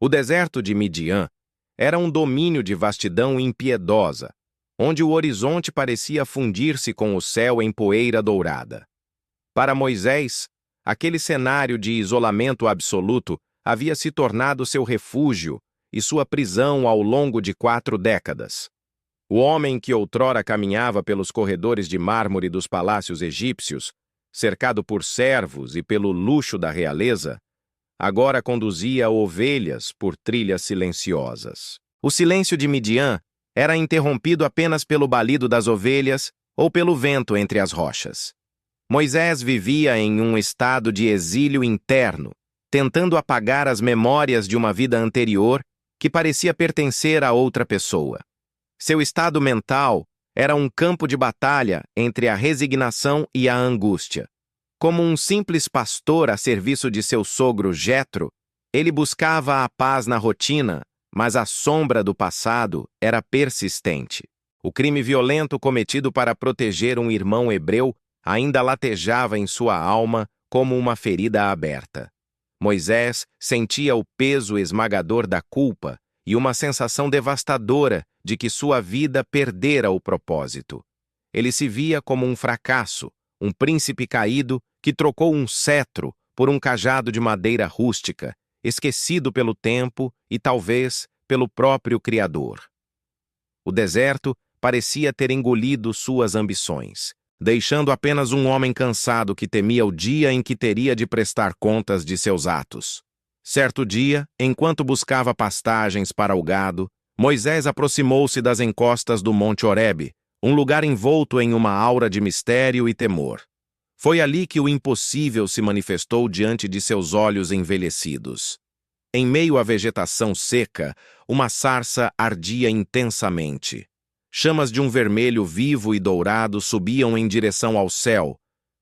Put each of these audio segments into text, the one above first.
O deserto de Midian era um domínio de vastidão impiedosa, onde o horizonte parecia fundir-se com o céu em poeira dourada. Para Moisés, aquele cenário de isolamento absoluto havia se tornado seu refúgio e sua prisão ao longo de 4 décadas. O homem que outrora caminhava pelos corredores de mármore dos palácios egípcios, cercado por servos e pelo luxo da realeza, agora conduzia ovelhas por trilhas silenciosas. O silêncio de Midian era interrompido apenas pelo balido das ovelhas ou pelo vento entre as rochas. Moisés vivia em um estado de exílio interno, tentando apagar as memórias de uma vida anterior que parecia pertencer a outra pessoa. Seu estado mental era um campo de batalha entre a resignação e a angústia. Como um simples pastor a serviço de seu sogro Jetro, ele buscava a paz na rotina, mas a sombra do passado era persistente. O crime violento cometido para proteger um irmão hebreu ainda latejava em sua alma como uma ferida aberta. Moisés sentia o peso esmagador da culpa e uma sensação devastadora de que sua vida perdera o propósito. Ele se via como um fracasso, um príncipe caído que trocou um cetro por um cajado de madeira rústica, esquecido pelo tempo e talvez pelo próprio Criador. O deserto parecia ter engolido suas ambições, deixando apenas um homem cansado que temia o dia em que teria de prestar contas de seus atos. Certo dia, enquanto buscava pastagens para o gado, Moisés aproximou-se das encostas do Monte Horebe, um lugar envolto em uma aura de mistério e temor. Foi ali que o impossível se manifestou diante de seus olhos envelhecidos. Em meio à vegetação seca, uma sarça ardia intensamente. Chamas de um vermelho vivo e dourado subiam em direção ao céu,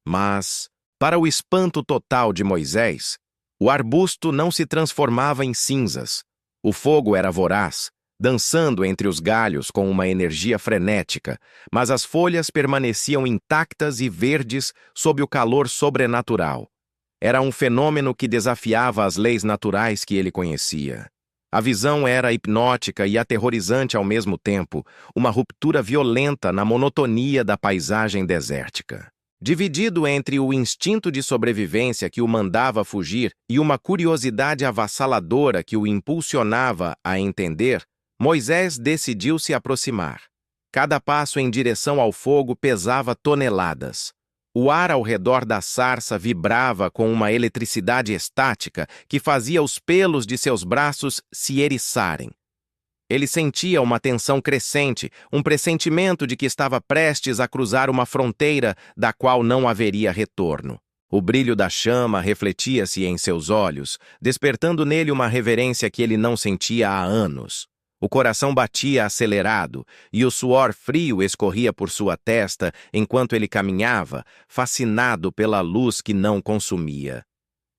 mas, para o espanto total de Moisés, o arbusto não se transformava em cinzas. O fogo era voraz, dançando entre os galhos com uma energia frenética, mas as folhas permaneciam intactas e verdes sob o calor sobrenatural. Era um fenômeno que desafiava as leis naturais que ele conhecia. A visão era hipnótica e aterrorizante ao mesmo tempo, uma ruptura violenta na monotonia da paisagem desértica. Dividido entre o instinto de sobrevivência que o mandava fugir e uma curiosidade avassaladora que o impulsionava a entender, Moisés decidiu se aproximar. Cada passo em direção ao fogo pesava toneladas. O ar ao redor da sarça vibrava com uma eletricidade estática que fazia os pelos de seus braços se eriçarem. Ele sentia uma tensão crescente, um pressentimento de que estava prestes a cruzar uma fronteira da qual não haveria retorno. O brilho da chama refletia-se em seus olhos, despertando nele uma reverência que ele não sentia há anos. O coração batia acelerado e o suor frio escorria por sua testa enquanto ele caminhava, fascinado pela luz que não consumia.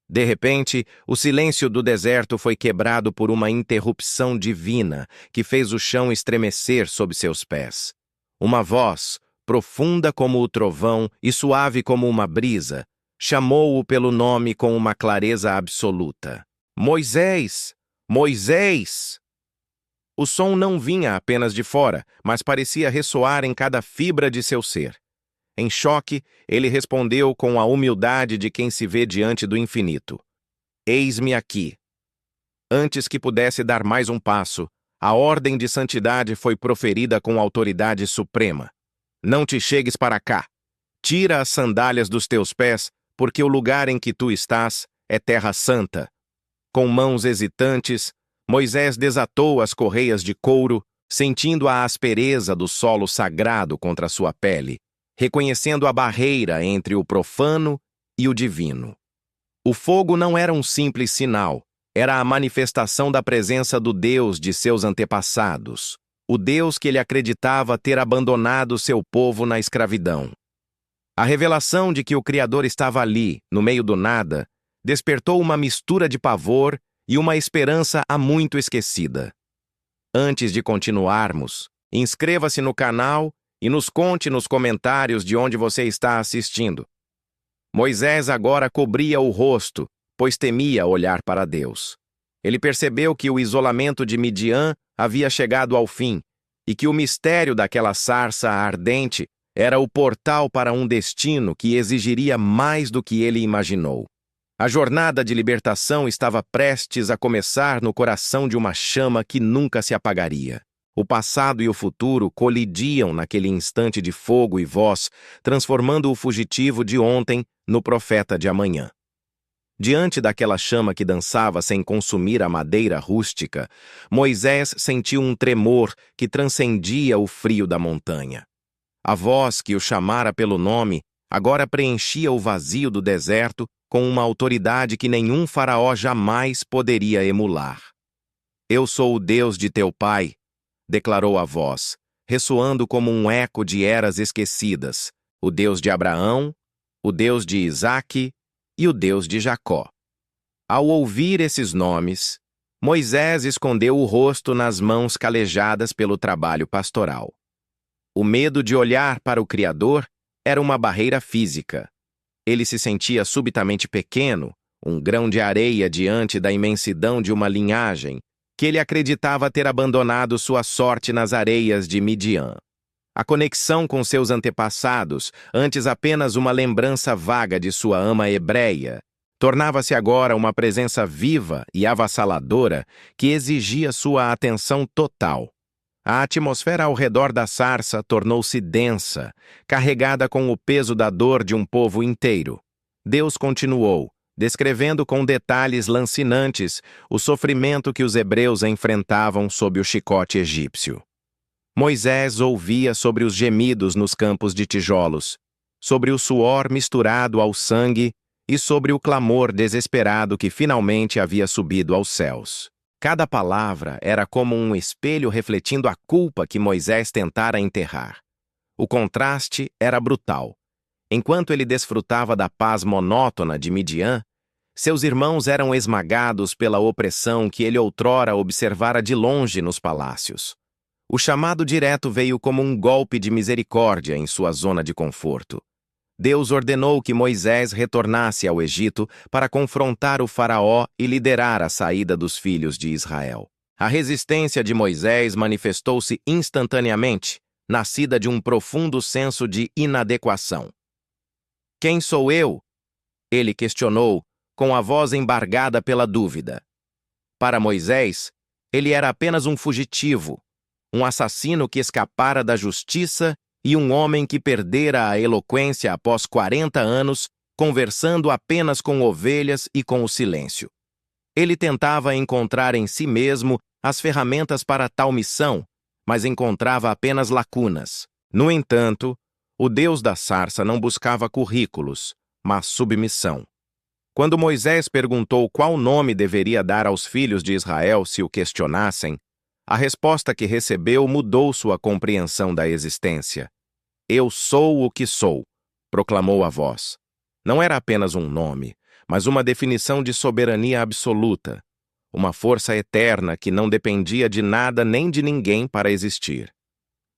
De repente, o silêncio do deserto foi quebrado por uma interrupção divina que fez o chão estremecer sob seus pés. Uma voz, profunda como o trovão e suave como uma brisa, chamou-o pelo nome com uma clareza absoluta. Moisés! Moisés! O som não vinha apenas de fora, mas parecia ressoar em cada fibra de seu ser. Em choque, ele respondeu com a humildade de quem se vê diante do infinito. Eis-me aqui. Antes que pudesse dar mais um passo, a ordem de santidade foi proferida com autoridade suprema. Não te chegues para cá. Tira as sandálias dos teus pés, porque o lugar em que tu estás é terra santa. Com mãos hesitantes, Moisés desatou as correias de couro, sentindo a aspereza do solo sagrado contra sua pele, reconhecendo a barreira entre o profano e o divino. O fogo não era um simples sinal, era a manifestação da presença do Deus de seus antepassados, o Deus que ele acreditava ter abandonado seu povo na escravidão. A revelação de que o Criador estava ali, no meio do nada, despertou uma mistura de pavor e uma esperança há muito esquecida. Antes de continuarmos, inscreva-se no canal e nos conte nos comentários de onde você está assistindo. Moisés agora cobria o rosto, pois temia olhar para Deus. Ele percebeu que o isolamento de Midian havia chegado ao fim e que o mistério daquela sarça ardente era o portal para um destino que exigiria mais do que ele imaginou. A jornada de libertação estava prestes a começar no coração de uma chama que nunca se apagaria. O passado e o futuro colidiam naquele instante de fogo e voz, transformando o fugitivo de ontem no profeta de amanhã. Diante daquela chama que dançava sem consumir a madeira rústica, Moisés sentiu um tremor que transcendia o frio da montanha. A voz que o chamara pelo nome agora preenchia o vazio do deserto com uma autoridade que nenhum faraó jamais poderia emular. "Eu sou o Deus de teu pai", declarou a voz, ressoando como um eco de eras esquecidas, o Deus de Abraão, o Deus de Isaque e o Deus de Jacó. Ao ouvir esses nomes, Moisés escondeu o rosto nas mãos calejadas pelo trabalho pastoral. O medo de olhar para o Criador era uma barreira física. Ele se sentia subitamente pequeno, um grão de areia diante da imensidão de uma linhagem que ele acreditava ter abandonado sua sorte nas areias de Midian. A conexão com seus antepassados, antes apenas uma lembrança vaga de sua ama hebreia, tornava-se agora uma presença viva e avassaladora que exigia sua atenção total. A atmosfera ao redor da sarça tornou-se densa, carregada com o peso da dor de um povo inteiro. Deus continuou, descrevendo com detalhes lancinantes o sofrimento que os hebreus enfrentavam sob o chicote egípcio. Moisés ouvia sobre os gemidos nos campos de tijolos, sobre o suor misturado ao sangue e sobre o clamor desesperado que finalmente havia subido aos céus. Cada palavra era como um espelho refletindo a culpa que Moisés tentara enterrar. O contraste era brutal. Enquanto ele desfrutava da paz monótona de Midian, seus irmãos eram esmagados pela opressão que ele outrora observara de longe nos palácios. O chamado direto veio como um golpe de misericórdia em sua zona de conforto. Deus ordenou que Moisés retornasse ao Egito para confrontar o faraó e liderar a saída dos filhos de Israel. A resistência de Moisés manifestou-se instantaneamente, nascida de um profundo senso de inadequação. "Quem sou eu?" ele questionou, com a voz embargada pela dúvida. Para Moisés, ele era apenas um fugitivo, um assassino que escapara da justiça e um homem que perdera a eloquência após 40 anos, conversando apenas com ovelhas e com o silêncio. Ele tentava encontrar em si mesmo as ferramentas para tal missão, mas encontrava apenas lacunas. No entanto, o Deus da sarça não buscava currículos, mas submissão. Quando Moisés perguntou qual nome deveria dar aos filhos de Israel se o questionassem, a resposta que recebeu mudou sua compreensão da existência. "Eu sou o que sou", proclamou a voz. Não era apenas um nome, mas uma definição de soberania absoluta, uma força eterna que não dependia de nada nem de ninguém para existir.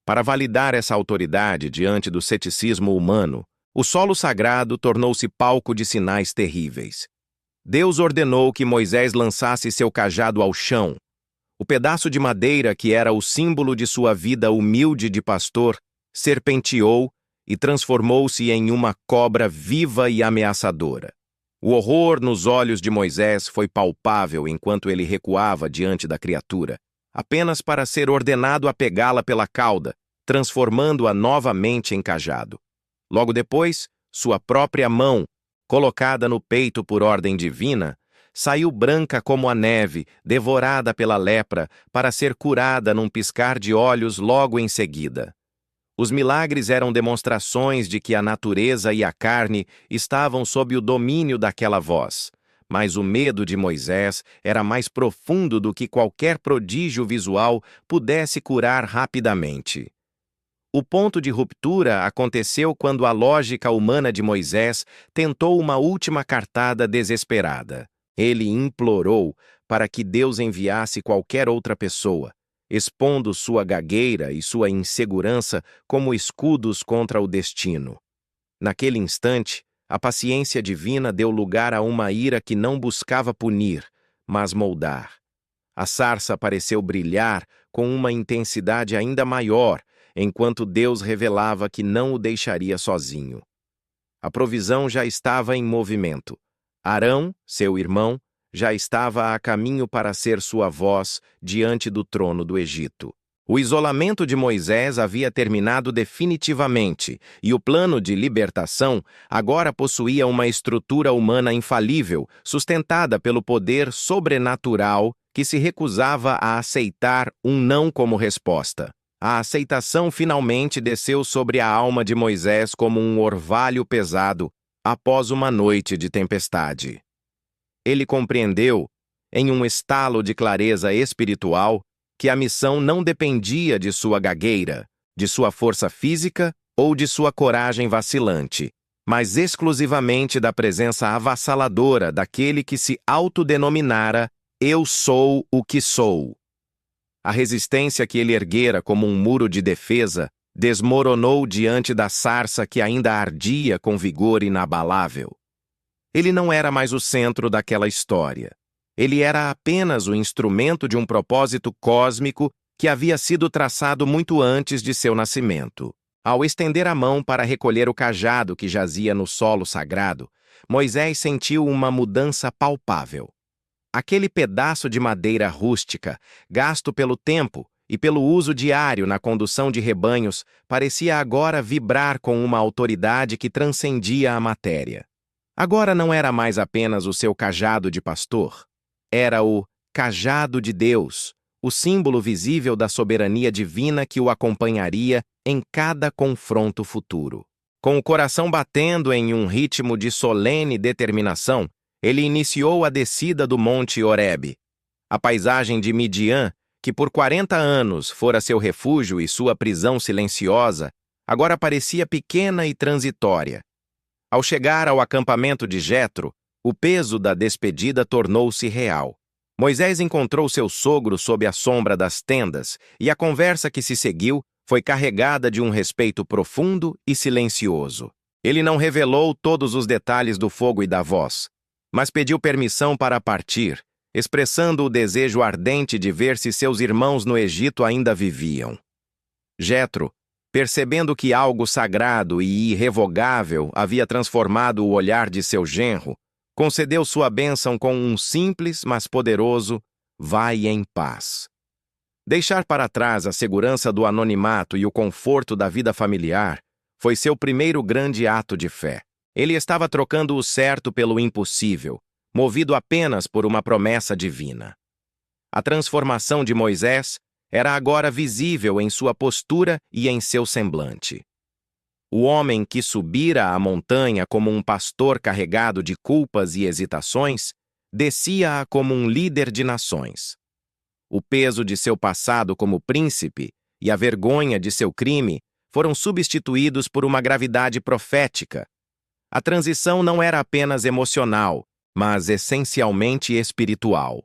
Para validar essa autoridade diante do ceticismo humano, o solo sagrado tornou-se palco de sinais terríveis. Deus ordenou que Moisés lançasse seu cajado ao chão. O pedaço de madeira que era o símbolo de sua vida humilde de pastor serpenteou e transformou-se em uma cobra viva e ameaçadora. O horror nos olhos de Moisés foi palpável enquanto ele recuava diante da criatura, apenas para ser ordenado a pegá-la pela cauda, transformando-a novamente em cajado. Logo depois, sua própria mão, colocada no peito por ordem divina, saiu branca como a neve, devorada pela lepra, para ser curada num piscar de olhos logo em seguida. Os milagres eram demonstrações de que a natureza e a carne estavam sob o domínio daquela voz, mas o medo de Moisés era mais profundo do que qualquer prodígio visual pudesse curar rapidamente. O ponto de ruptura aconteceu quando a lógica humana de Moisés tentou uma última cartada desesperada. Ele implorou para que Deus enviasse qualquer outra pessoa, expondo sua gagueira e sua insegurança como escudos contra o destino. Naquele instante, a paciência divina deu lugar a uma ira que não buscava punir, mas moldar. A sarça pareceu brilhar com uma intensidade ainda maior, enquanto Deus revelava que não o deixaria sozinho. A provisão já estava em movimento. Arão, seu irmão, já estava a caminho para ser sua voz diante do trono do Egito. O isolamento de Moisés havia terminado definitivamente, e o plano de libertação agora possuía uma estrutura humana infalível, sustentada pelo poder sobrenatural que se recusava a aceitar um não como resposta. A aceitação finalmente desceu sobre a alma de Moisés como um orvalho pesado após uma noite de tempestade. Ele compreendeu, em um estalo de clareza espiritual, que a missão não dependia de sua gagueira, de sua força física ou de sua coragem vacilante, mas exclusivamente da presença avassaladora daquele que se autodenominara "Eu sou o que sou". A resistência que ele erguera como um muro de defesa desmoronou diante da sarça que ainda ardia com vigor inabalável. Ele não era mais o centro daquela história. Ele era apenas o instrumento de um propósito cósmico que havia sido traçado muito antes de seu nascimento. Ao estender a mão para recolher o cajado que jazia no solo sagrado, Moisés sentiu uma mudança palpável. Aquele pedaço de madeira rústica, gasto pelo tempo e pelo uso diário na condução de rebanhos, parecia agora vibrar com uma autoridade que transcendia a matéria. Agora não era mais apenas o seu cajado de pastor. Era o cajado de Deus, o símbolo visível da soberania divina que o acompanharia em cada confronto futuro. Com o coração batendo em um ritmo de solene determinação, ele iniciou a descida do Monte Horebe. A paisagem de Midian, que por 40 anos fora seu refúgio e sua prisão silenciosa, agora parecia pequena e transitória. Ao chegar ao acampamento de Jetro, o peso da despedida tornou-se real. Moisés encontrou seu sogro sob a sombra das tendas, e a conversa que se seguiu foi carregada de um respeito profundo e silencioso. Ele não revelou todos os detalhes do fogo e da voz, mas pediu permissão para partir, expressando o desejo ardente de ver se seus irmãos no Egito ainda viviam. Jetro, percebendo que algo sagrado e irrevogável havia transformado o olhar de seu genro, concedeu sua bênção com um simples, mas poderoso "vai em paz". Deixar para trás a segurança do anonimato e o conforto da vida familiar foi seu primeiro grande ato de fé. Ele estava trocando o certo pelo impossível, movido apenas por uma promessa divina. A transformação de Moisés era agora visível em sua postura e em seu semblante. O homem que subira a montanha como um pastor carregado de culpas e hesitações, descia-a como um líder de nações. O peso de seu passado como príncipe e a vergonha de seu crime foram substituídos por uma gravidade profética. A transição não era apenas emocional, mas essencialmente espiritual.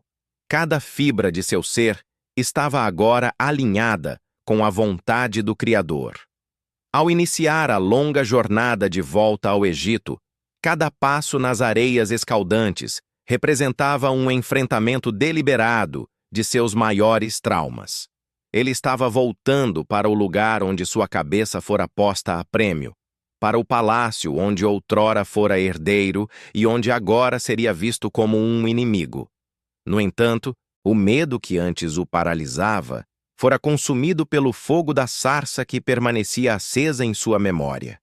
Cada fibra de seu ser estava agora alinhada com a vontade do Criador. Ao iniciar a longa jornada de volta ao Egito, cada passo nas areias escaldantes representava um enfrentamento deliberado de seus maiores traumas. Ele estava voltando para o lugar onde sua cabeça fora posta a prêmio, para o palácio onde outrora fora herdeiro e onde agora seria visto como um inimigo. No entanto, o medo que antes o paralisava fora consumido pelo fogo da sarça que permanecia acesa em sua memória.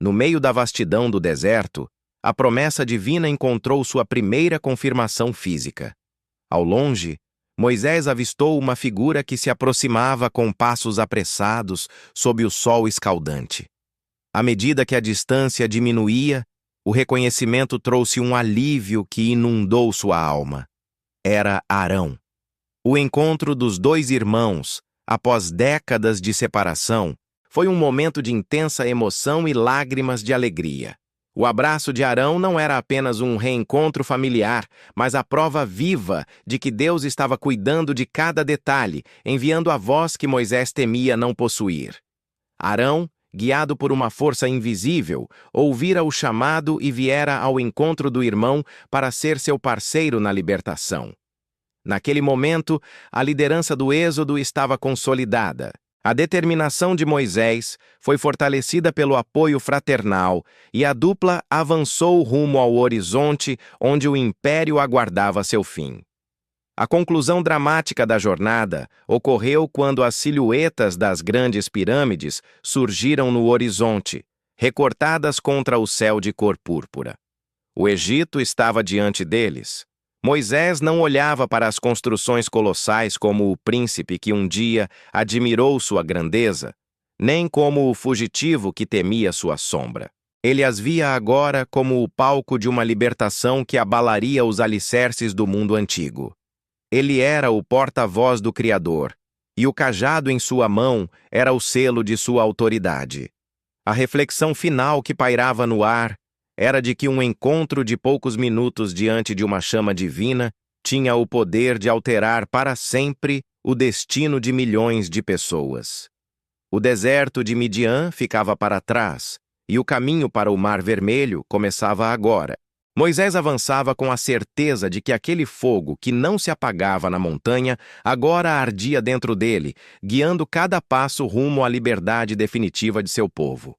No meio da vastidão do deserto, a promessa divina encontrou sua primeira confirmação física. Ao longe, Moisés avistou uma figura que se aproximava com passos apressados sob o sol escaldante. À medida que a distância diminuía, o reconhecimento trouxe um alívio que inundou sua alma. Era Arão. O encontro dos dois irmãos, após décadas de separação, foi um momento de intensa emoção e lágrimas de alegria. O abraço de Arão não era apenas um reencontro familiar, mas a prova viva de que Deus estava cuidando de cada detalhe, enviando a voz que Moisés temia não possuir. Arão, guiado por uma força invisível, ouvira o chamado e viera ao encontro do irmão para ser seu parceiro na libertação. Naquele momento, a liderança do Êxodo estava consolidada. A determinação de Moisés foi fortalecida pelo apoio fraternal e a dupla avançou rumo ao horizonte onde o império aguardava seu fim. A conclusão dramática da jornada ocorreu quando as silhuetas das grandes pirâmides surgiram no horizonte, recortadas contra o céu de cor púrpura. O Egito estava diante deles. Moisés não olhava para as construções colossais como o príncipe que um dia admirou sua grandeza, nem como o fugitivo que temia sua sombra. Ele as via agora como o palco de uma libertação que abalaria os alicerces do mundo antigo. Ele era o porta-voz do Criador, e o cajado em sua mão era o selo de sua autoridade. A reflexão final que pairava no ar era de que um encontro de poucos minutos diante de uma chama divina tinha o poder de alterar para sempre o destino de milhões de pessoas. O deserto de Midian ficava para trás, e o caminho para o Mar Vermelho começava agora. Moisés avançava com a certeza de que aquele fogo que não se apagava na montanha agora ardia dentro dele, guiando cada passo rumo à liberdade definitiva de seu povo.